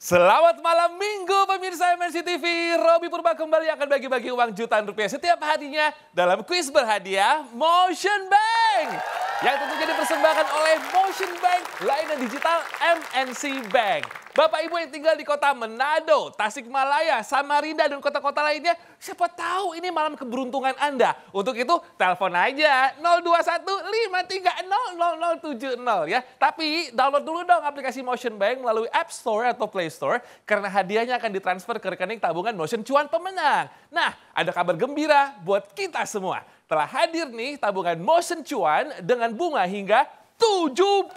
Selamat malam minggu pemirsa MNC TV. Robi Purba kembali akan bagi-bagi uang jutaan rupiah setiap harinya dalam kuis berhadiah Motion Bank. Yang tentunya dipersembahkan oleh Motion Bank, layanan digital MNC Bank. Bapak Ibu yang tinggal di kota Manado, Tasikmalaya, Samarinda, dan kota-kota lainnya, siapa tahu ini malam keberuntungan Anda. Untuk itu, telepon aja 021-530-0070 ya. Tapi download dulu dong aplikasi Motion Bank melalui App Store atau Play Store, karena hadiahnya akan ditransfer ke rekening tabungan Motion Cuan pemenang. Nah, ada kabar gembira buat kita semua. Telah hadir nih tabungan Motion Cuan dengan bunga hingga 7%.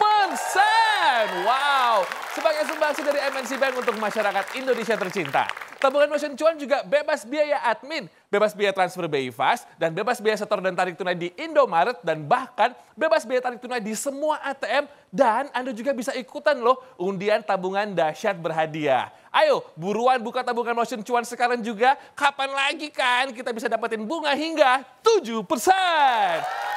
Wow, sebagai sumbangsi dari MNC Bank untuk masyarakat Indonesia tercinta. Tabungan Motion Cuan juga bebas biaya admin, bebas biaya transfer BI Fast, dan bebas biaya setor dan tarik tunai di Indomaret, dan bahkan bebas biaya tarik tunai di semua ATM. Dan Anda juga bisa ikutan loh undian tabungan dahsyat berhadiah. Ayo, buruan buka tabungan Motion Cuan sekarang juga. Kapan lagi kan kita bisa dapetin bunga hingga 7%.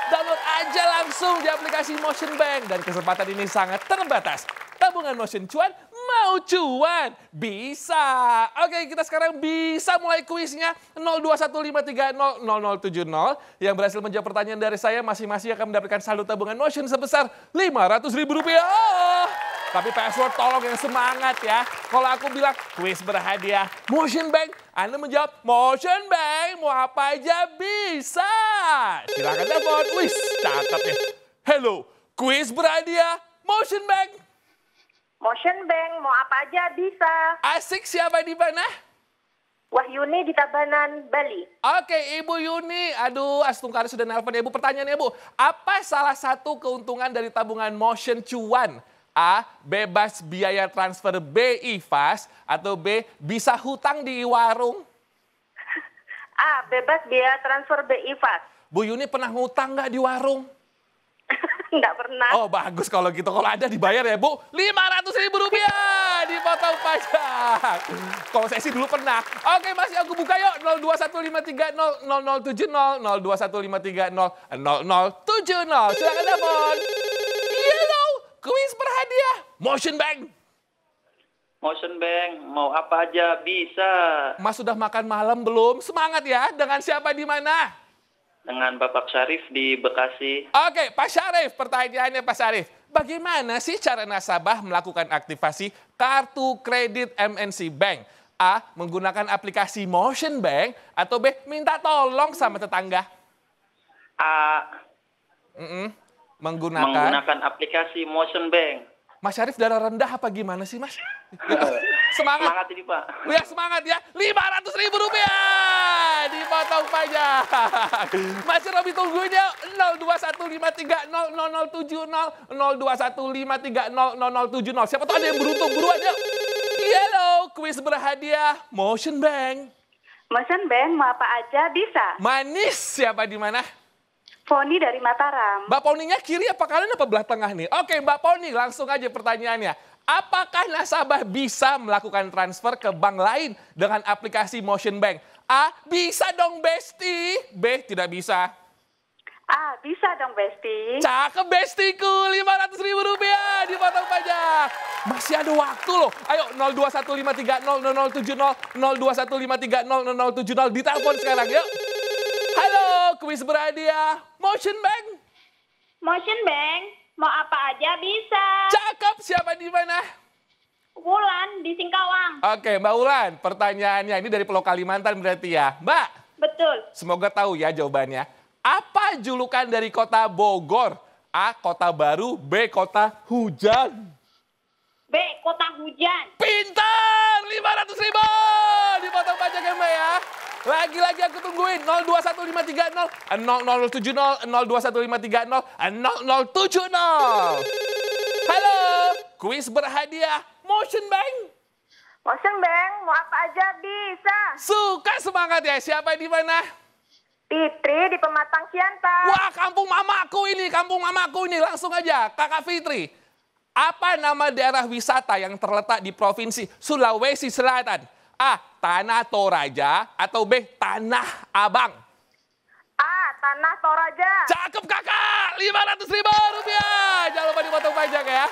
Download aja langsung di aplikasi Motion Bank, dan kesempatan ini sangat terbatas. Tabungan Motion Cuan mau cuan? Bisa. Oke, kita sekarang bisa mulai kuisnya. 021530070. Yang berhasil menjawab pertanyaan dari saya masing-masing akan mendapatkan saldo tabungan Motion sebesar Rp500.000. Tapi password tolong yang semangat ya. Kalau aku bilang kuis berhadiah Motion Bank, Anda menjawab Motion Bank, mau apa aja bisa. Silakan telepon. Wih, cakep ya. Hello, kuis berhadiah Motion Bank. Motion Bank, mau apa aja bisa. Asik, siapa di mana? Wahyuni di Tabanan, Bali. Oke, Ibu Yuni. Aduh, Astungkari sudah nelpon ya, Bu. Pertanyaannya, Bu. Apa salah satu keuntungan dari tabungan Motion Cuan? A. Bebas biaya transfer BI Fast. Atau B. Bisa hutang di warung? A. Bebas biaya transfer BI Fast. Bu Yuni pernah ngutang nggak di warung? Nggak pernah. Oh, bagus kalau gitu. Kalau ada dibayar ya, Bu. Rp500.000 dipotong pajak. Kalau saya sih dulu pernah. Oke, masih aku buka yuk. 02153000070. 02153000070. Silakan telepon. Halo, kuis berhadiah Motion Bank. Motion Bank, mau apa aja bisa. Mas sudah makan malam belum? Semangat ya. Dengan siapa di mana? Dengan Bapak Syarif di Bekasi. Oke, Pak Syarif, pertanyaannya Pak Syarif. Bagaimana sih cara nasabah melakukan aktivasi kartu kredit MNC Bank? A. Menggunakan aplikasi Motion Bank. Atau B. Minta tolong sama tetangga? A. Menggunakan aplikasi Motion Bank. Mas Syarif darah rendah apa gimana sih, Mas? Semangat. Semangat ini, Pak. Ya, semangat ya. Rp500.000 dipotong pajak. Masih Robi tungguin ya. 02153000070. 02153000070. Siapa tahu ada yang beruntung, buruan yuk. Halo, kuis berhadiah Motion Bank. Motion Bank, mau apa aja bisa. Manis, siapa di mana? Foni dari Mataram. Mbak Poninya kiri apa kanan apa belah tengah nih? Oke, Mbak Poni, langsung aja pertanyaannya. Apakah nasabah bisa melakukan transfer ke bank lain dengan aplikasi Motion Bank? A. Bisa dong, Besti. B. Tidak bisa. A. Bisa dong, Besti. Cakep, Bestiku. Rp500.000 dipotong pajak. Masih ada waktu loh. Ayo, 02153000070. 02153000070. Ditelepon sekarang, yuk. Halo, kuis berhadiah Motion Bank. Motion Bank, mau apa aja bisa. Cakep, siapa di mana? Wulan di Singkawang. Oke, Mbak Ulan, pertanyaannya ini dari Pulau Kalimantan berarti ya. Mbak, Betul. semoga tahu ya jawabannya. Apa julukan dari kota Bogor? A. Kota baru, B. Kota hujan. B. Kota hujan. Pintar, Rp500.000 dipotong pajak ya, Mbak ya. Lagi-lagi aku tungguin 02153000070. 02153000070. Halo, kuis berhadiah Motion Bank. Motion Bank, mau apa aja bisa. Suka semangat ya. Siapa di mana? Fitri di Pematang Siantar. Wah, kampung mamaku ini. Langsung aja, Kakak Fitri. Apa nama daerah wisata yang terletak di Provinsi Sulawesi Selatan? A. Tanah Toraja. Atau B. Tanah Abang? A. Tanah Toraja. Cakep kakak, Rp500.000. Jangan lupa dipotong pajak ya.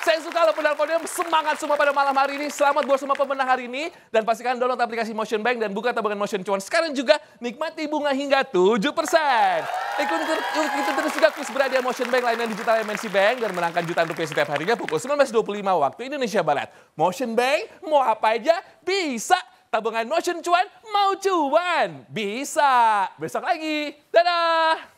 Saya suka loh penelponnya semangat semua pada malam hari ini. Selamat buat semua pemenang hari ini. Dan pastikan download aplikasi Motion Bank dan buka tabungan Motion Cuan. Sekarang juga nikmati bunga hingga 7%. Ikuti terus juga kuis berhadiah Motion Bank layanan digital MNC Bank dan menangkan jutaan rupiah setiap harinya pukul 19.25 waktu Indonesia Barat. Motion Bank, mau apa aja bisa. Tabungan Motion Cuan, mau cuan. Bisa. Besok lagi. Dadah.